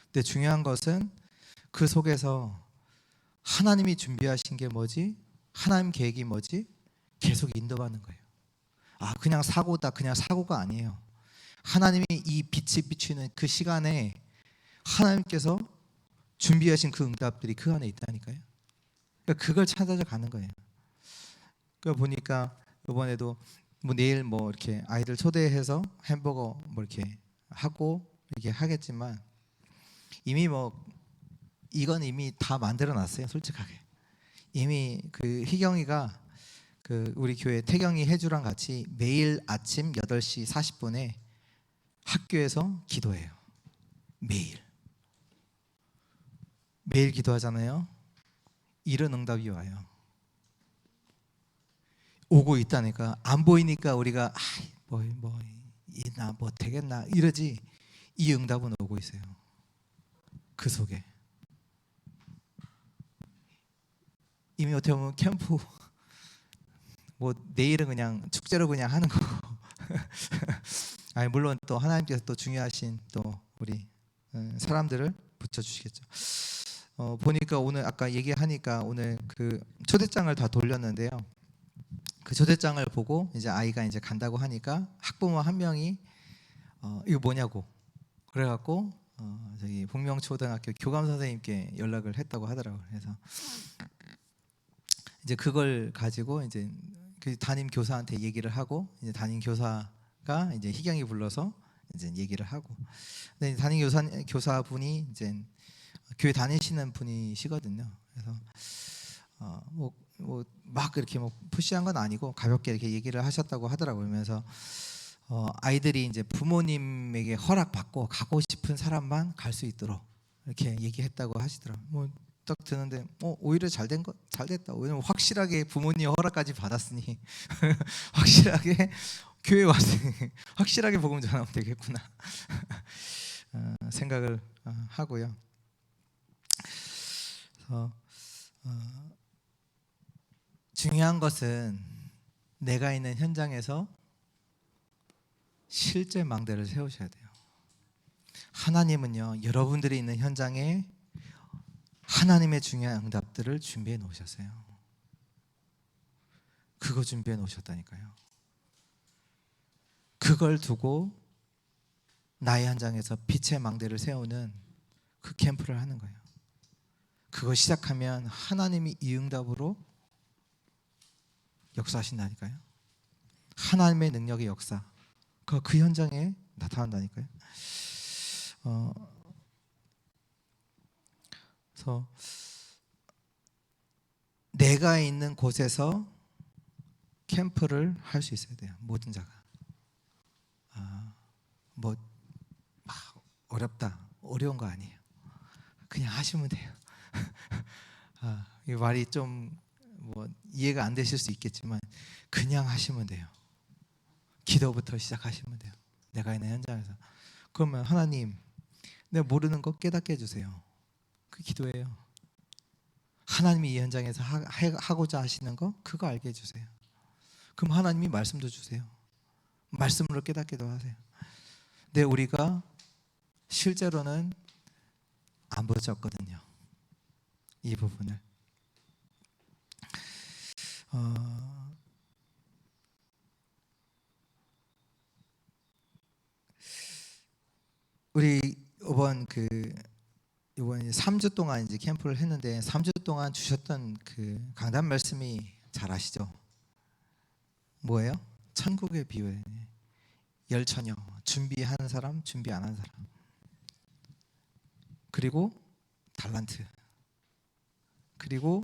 [SPEAKER 1] 근데 중요한 것은 그 속에서 하나님이 준비하신 게 뭐지? 하나님 계획이 뭐지? 계속 인도하는 거예요. 그냥 사고다, 그냥 사고가 아니에요. 하나님이 이 빛이 비추는 그 시간에 하나님께서 준비하신 그 응답들이 그 안에 있다니까요. 그러니까 그걸 찾아서 가는 거예요. 그러니까 보니까 이번에도 뭐 내일 뭐 이렇게 아이들 초대해서 햄버거 뭐 이렇게 하고 이렇게 하겠지만, 이건 이미 다 만들어 놨어요. 솔직하게 이미 그 희경이가 그 우리 교회 태경이 해주랑 같이 매일 아침 8시 40분에 학교에서 기도해요. 매일 기도하잖아요. 이런 응답이 와요. 오고 있다니까. 안 보이니까 우리가 뭐 있나 뭐 되겠나 이러지, 이 응답은 오고 있어요. 그 속에 이미 어떻게 보면 캠프 뭐 내일은 그냥 축제로 그냥 하는 거고 아니 물론 또 하나님께서 또 중요하신 또 우리 사람들을 붙여주시겠죠. 보니까 오늘 아까 얘기하니까 오늘 그 초대장을 다 돌렸는데요. 그 초대장을 보고 이제 아이가 이제 간다고 하니까 학부모 한 명이 이거 뭐냐고 그래갖고 저기 북명초등학교 교감 선생님께 연락을 했다고 하더라고요. 그래서 이제 그걸 가지고 이제 그 담임 교사한테 얘기를 하고 이제 담임 교사가 이제 희경이 불러서 이제 얘기를 하고 근데 담임 교사분이 이제 교회 다니시는 분이시거든요. 그래서 뭐 막 이렇게 뭐 푸시한 건 아니고 가볍게 이렇게 얘기를 하셨다고 하더라고요. 그래서 아이들이 이제 부모님에게 허락받고 가고 싶은 사람만 갈 수 있도록 이렇게 얘기했다고 하시더라고요. 뭐 딱 듣는데 오히려 잘 됐다. 왜냐면 확실하게 부모님 허락까지 받았으니 확실하게 교회 와서 확실하게 복음 전하면 되겠구나 생각을 하고요. 그래서 중요한 것은 내가 있는 현장에서 실제 망대를 세우셔야 돼요. 하나님은요, 여러분들이 있는 현장에 하나님의 중요한 응답들을 준비해 놓으셨어요. 그거 준비해 놓으셨다니까요. 그걸 두고 나의 현장에서 빛의 망대를 세우는 그 캠프를 하는 거예요. 그거 시작하면 하나님이 이 응답으로 역사하신다니까요. 하나님의 능력의 역사 그 현장에 나타난다니까요. 그래서 내가 있는 곳에서 캠프를 할 수 있어야 돼요. 모든 자가. 뭐 어렵다, 어려운 거 아니에요. 그냥 하시면 돼요. 이 말이 좀 뭐 이해가 안 되실 수 있겠지만 그냥 하시면 돼요. 기도부터 시작하시면 돼요. 내가 있는 현장에서. 그러면 하나님, 내가 모르는 거 깨닫게 해주세요. 그 기도예요. 하나님이 이 현장에서 하고자 하시는 거 그거 알게 해주세요. 그럼 하나님이 말씀도 주세요. 말씀으로 깨닫기도 하세요. 근데 우리가 실제로는 안 보셨거든요. 이 부분을. 우리 이번 3주 동안 이제 캠프를 했는데 3주 동안 주셨던 그 강단 말씀이 잘 아시죠? 뭐예요? 천국의 비유예요. 열처녀, 준비하는 사람, 준비 안 하는 사람. 그리고 달란트. 그리고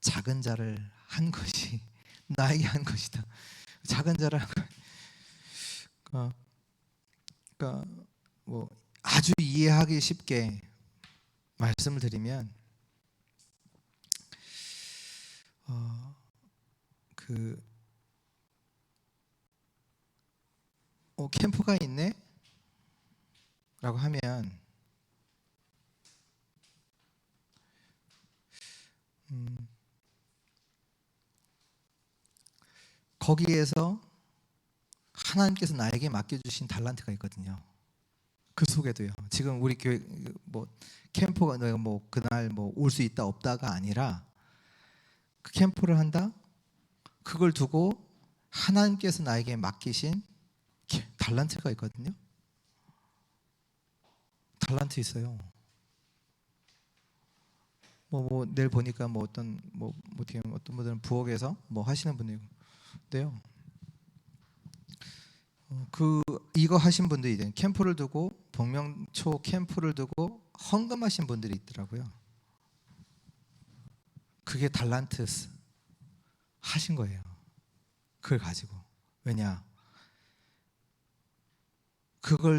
[SPEAKER 1] 작은 자를 한 것이 나에게 한 것이다. 작은 자를 한 것. 그러니까 뭐 아주 이해하기 쉽게 말씀을 드리면 캠프가 있네? 라고 하면 거기에서 하나님께서 나에게 맡겨주신 달란트가 있거든요. 그 속에도요. 지금 우리 교회 뭐 캠프가 내가 뭐 그날 뭐 올 수 있다 없다가 아니라 그 캠프를 한다. 그걸 두고 하나님께서 나에게 맡기신 달란트가 있거든요. 달란트 있어요. 뭐 내일 보니까 뭐 어떤 어떻게 어떤 분들은 부엌에서 뭐 하시는 분들인데요. 이거 하신 분들이 이제 캠프를 두고 복명초 캠프를 두고 헌금하신 분들이 있더라고요. 그게 달란트 하신 거예요. 그걸 가지고. 왜냐? 그걸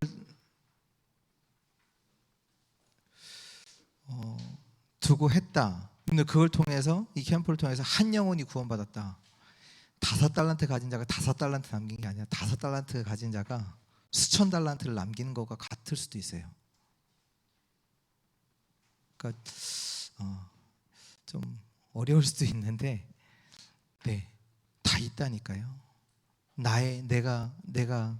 [SPEAKER 1] 두고 했다. 근데 그걸 통해서 이 캠프를 통해서 한 영혼이 구원받았다. 5달란트 가진 자가 5달란트 남긴 게 아니라 5달란트 가진 자가 수천 달란트를 남기는 것과 같을 수도 있어요. 그러니까 좀 어려울 수도 있는데 네, 다 있다니까요. 내가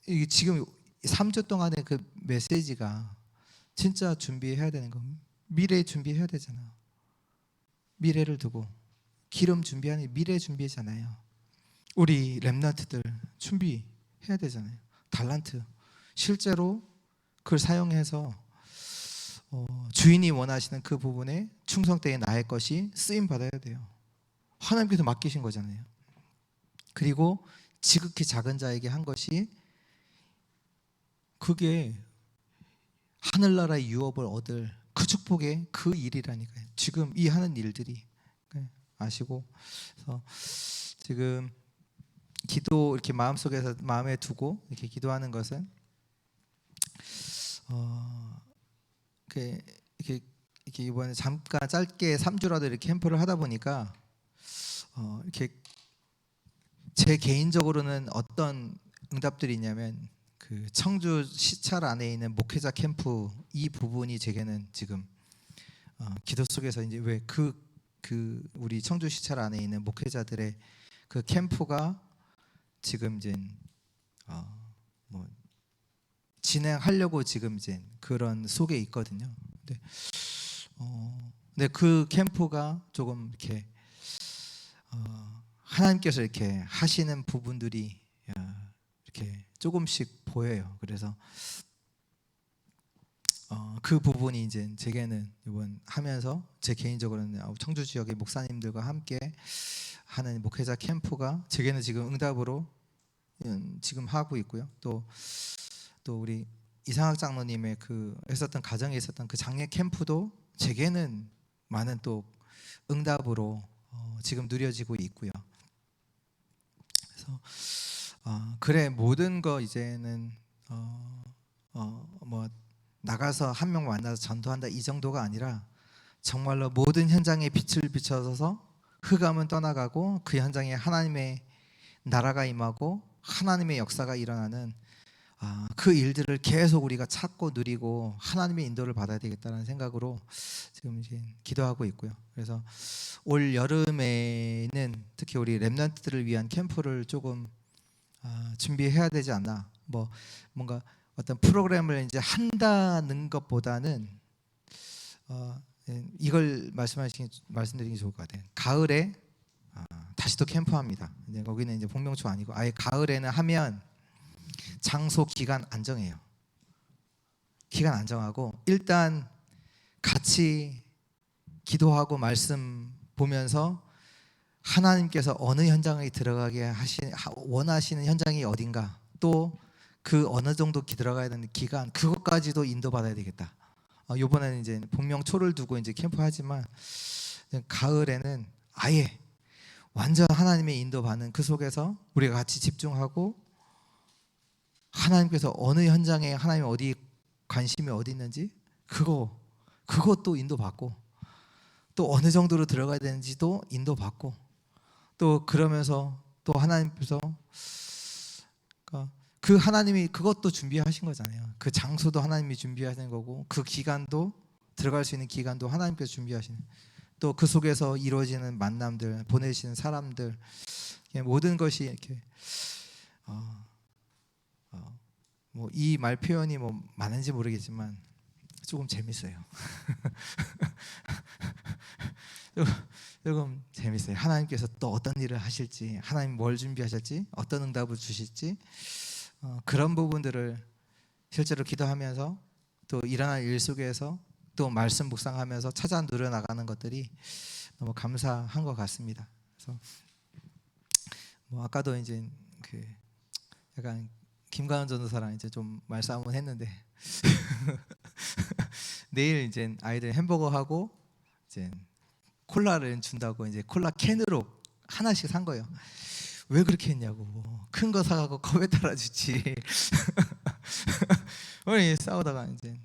[SPEAKER 1] 이게 지금 3주 동안의 그 메시지가 진짜 준비해야 되는 거, 미래 준비해야 되잖아요. 미래를 두고 기름 준비하는 미래 준비잖아요. 우리 렘넌트들 준비해야 되잖아요. 달란트 실제로 그걸 사용해서 주인이 원하시는 그 부분에 충성되게 나의 것이 쓰임 받아야 돼요. 하나님께서 맡기신 거잖아요. 그리고 지극히 작은 자에게 한 것이 그게 하늘나라의 유업을 얻을 그 축복의 그 일이라니까요. 지금 이 하는 일들이 아시고, 그래서 지금 기도 이렇게 마음속에서 마음에 두고 이렇게 기도하는 것은 이렇게 이번에 잠깐 짧게 3주라도 이렇게 캠프를 하다 보니까 이렇게 제 개인적으로는 어떤 응답들이 있냐면 그 청주 시찰 안에 있는 목회자 캠프 이 부분이 제게는 지금 기도 속에서 이제 왜 그 우리 청주 시찰 안에 있는 목회자들의 그 캠프가 지금 이제 뭐 진행하려고 지금 이제 그런 속에 있거든요. 근데 그 캠프가 조금 이렇게 하나님께서 이렇게 하시는 부분들이 이렇게 조금씩 보여요. 그래서 그 부분이 이제 제게는 이번 하면서 제 개인적으로는 청주 지역의 목사님들과 함께 하는 목회자 캠프가 제게는 지금 응답으로 지금 하고 있고요. 또 우리 이상학 장로님의 그 했었던 가정에 있었던 그 장례 캠프도 제게는 많은 또 응답으로 지금 누려지고 있고요. 그래서 그래 모든 거 이제는 뭐 나가서 한 명 만나서 전도한다 이 정도가 아니라 정말로 모든 현장에 빛을 비춰서 흑암은 떠나가고 그 현장에 하나님의 나라가 임하고 하나님의 역사가 일어나는 그 일들을 계속 우리가 찾고 누리고 하나님의 인도를 받아야 되겠다는 생각으로 지금 이제 기도하고 있고요. 그래서 올 여름에는 특히 우리 렘넌트들을 위한 캠프를 조금 준비해야 되지 않나. 뭔가 어떤 프로그램을 이제 한다는 것보다는 이걸 말씀드리는 게 좋을 것 같아요. 가을에 다시 또 캠프합니다. 이제 거기는 이제 복명초 아니고 아예 가을에는 하면 장소 기간 안정해요. 기간 안정하고 일단 같이 기도하고 말씀 보면서 하나님께서 어느 현장에 들어가게 원하시는 현장이 어딘가 또 그 어느 정도 들어가야 되는 기간 그것까지도 인도받아야 되겠다. 이번에는 이제 복명초를 두고 이제 캠프하지만 가을에는 아예 완전 하나님의 인도받는 그 속에서 우리가 같이 집중하고 하나님께서 어느 현장에 하나님 어디 관심이 어디 있는지 그것도 인도받고 또 어느 정도로 들어가야 되는지도 인도받고 또 그러면서 또 하나님께서 그 하나님이 그것도 준비하신 거잖아요. 그 장소도 하나님이 준비하신 거고 그 기간도 들어갈 수 있는 기간도 하나님께서 준비하시는 또 그 속에서 이루어지는 만남들 보내시는 사람들 모든 것이 이렇게 뭐 이 말 표현이 뭐 많은지 모르겠지만 조금 재밌어요. 조금 재밌어요. 하나님께서 또 어떤 일을 하실지, 하나님 뭘 준비하실지, 어떤 응답을 주실지 그런 부분들을 실제로 기도하면서 또 일어날 일 속에서 또 말씀 묵상하면서 찾아 누려 나가는 것들이 너무 감사한 것 같습니다. 그래서 뭐 아까도 이제 그 약간 김가은 전도사랑 이제 좀 말싸움을 했는데 내일 이제 아이들 햄버거 하고 이제 콜라를 준다고 이제 콜라 캔으로 하나씩 산 거예요. 왜 그렇게 했냐고. 큰 거 사가고 컵에 따라주지. 우리 싸우다가 이제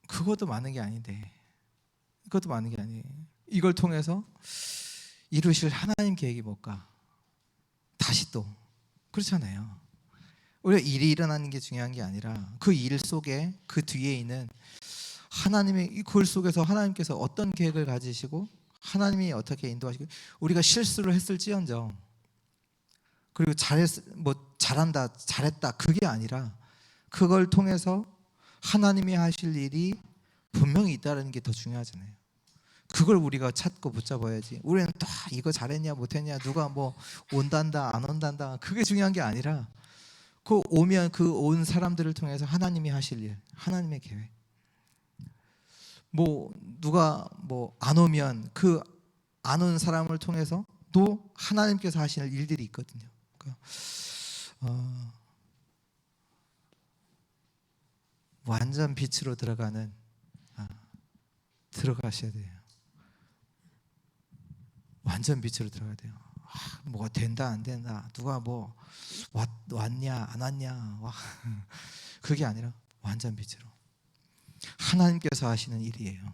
[SPEAKER 1] 그것도 많은 게 아닌데 그것도 많은 게 아니에요. 이걸 통해서 이루실 하나님 계획이 뭘까? 다시 또 그렇잖아요. 우리가 일이 일어나는 게 중요한 게 아니라 그 일 속에 그 뒤에 있는 하나님의 이 글 속에서 하나님께서 어떤 계획을 가지시고 하나님이 어떻게 인도하시고, 우리가 실수를 했을지언정, 그리고 잘한다, 잘했다, 그게 아니라 그걸 통해서 하나님이 하실 일이 분명히 있다는 게 더 중요하잖아요. 그걸 우리가 찾고 붙잡아야지. 우리는 또 이거 잘했냐 못했냐, 누가 뭐 온단다 안 온단다, 그게 중요한 게 아니라 그 오면 그 온 사람들을 통해서 하나님이 하실 일, 하나님의 계획. 뭐 누가 뭐 안 오면 그 안 온 사람을 통해서 또 하나님께서 하시는 일들이 있거든요. 그러니까 완전 빛으로 들어가셔야 돼요. 완전 빛으로 들어가야 돼요. 뭐가 된다 안 된다, 누가 뭐 왔냐 안 왔냐, 그게 아니라 완전 빛으로 하나님께서 하시는 일이에요.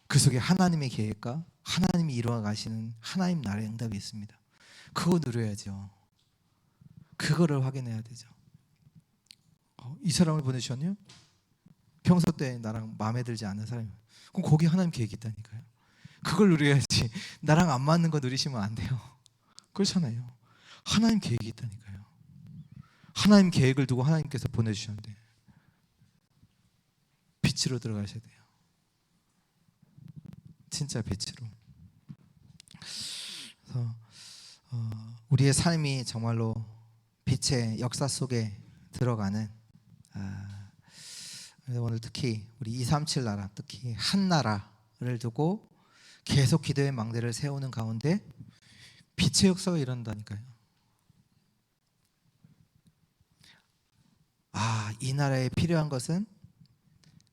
[SPEAKER 1] 그 속에 하나님의 계획과 하나님이 이루어 가시는 하나님 나라의 응답이 있습니다. 그거 누려야죠. 그거를 확인해야 되죠. 이 사람을 보내주셨네요? 평소 때 나랑 마음에 들지 않는 사람이, 그럼 거기 하나님 계획이 있다니까요. 그걸 누려야지. 나랑 안 맞는 거 누리시면 안 돼요. 그렇잖아요. 하나님 계획이 있다니까요. 하나님 계획을 두고 하나님께서 보내주셨는데 빛으로 들어가셔야 돼요. 진짜 빛으로. 그래서 우리의 삶이 정말로 빛의 역사 속에 들어가는, 그래서 오늘 특히 우리 237 나라, 특히 한 나라를 두고 계속 기도의 망대를 세우는 가운데 빛의 역사가 일어난다니까요. 이 나라에 필요한 것은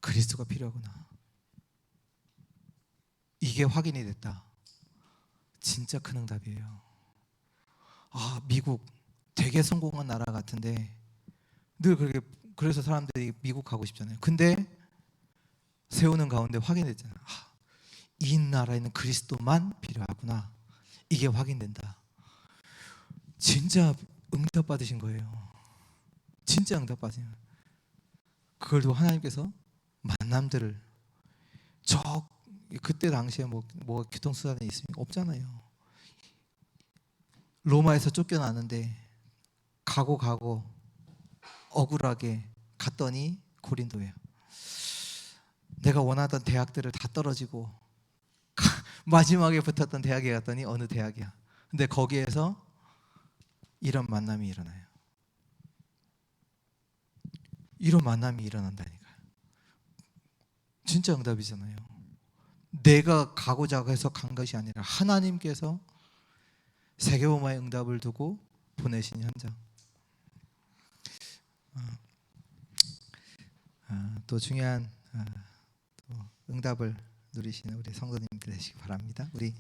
[SPEAKER 1] 그리스도가 필요하구나, 이게 확인이 됐다. 진짜 큰 응답이에요. 미국 되게 성공한 나라 같은데 늘 그렇게, 그래서 사람들이 미국 가고 싶잖아요. 근데 세우는 가운데 확인됐잖아요. 이 나라에는 그리스도만 필요하구나, 이게 확인된다. 진짜 응답 받으신 거예요. 진짜 응답 받으신 거예요. 그걸 두고 하나님께서 만남들을, 그때 당시에 뭐 교통수단이 있으면 없잖아요. 로마에서 쫓겨나는데 가고 억울하게 갔더니 고린도예요. 내가 원하던 대학들을 다 떨어지고 마지막에 붙었던 대학에 갔더니 어느 대학이야. 근데 거기에서 이런 만남이 일어나요. 이런 만남이 일어난다니까요. 진짜 응답이잖아요. 내가 가고자 해서 간 것이 아니라 하나님께서 세계복음화의 응답을 두고 보내신 현장. 또 중요한 또 응답을 누리시는 우리 성도님들 되시기 바랍니다. 우리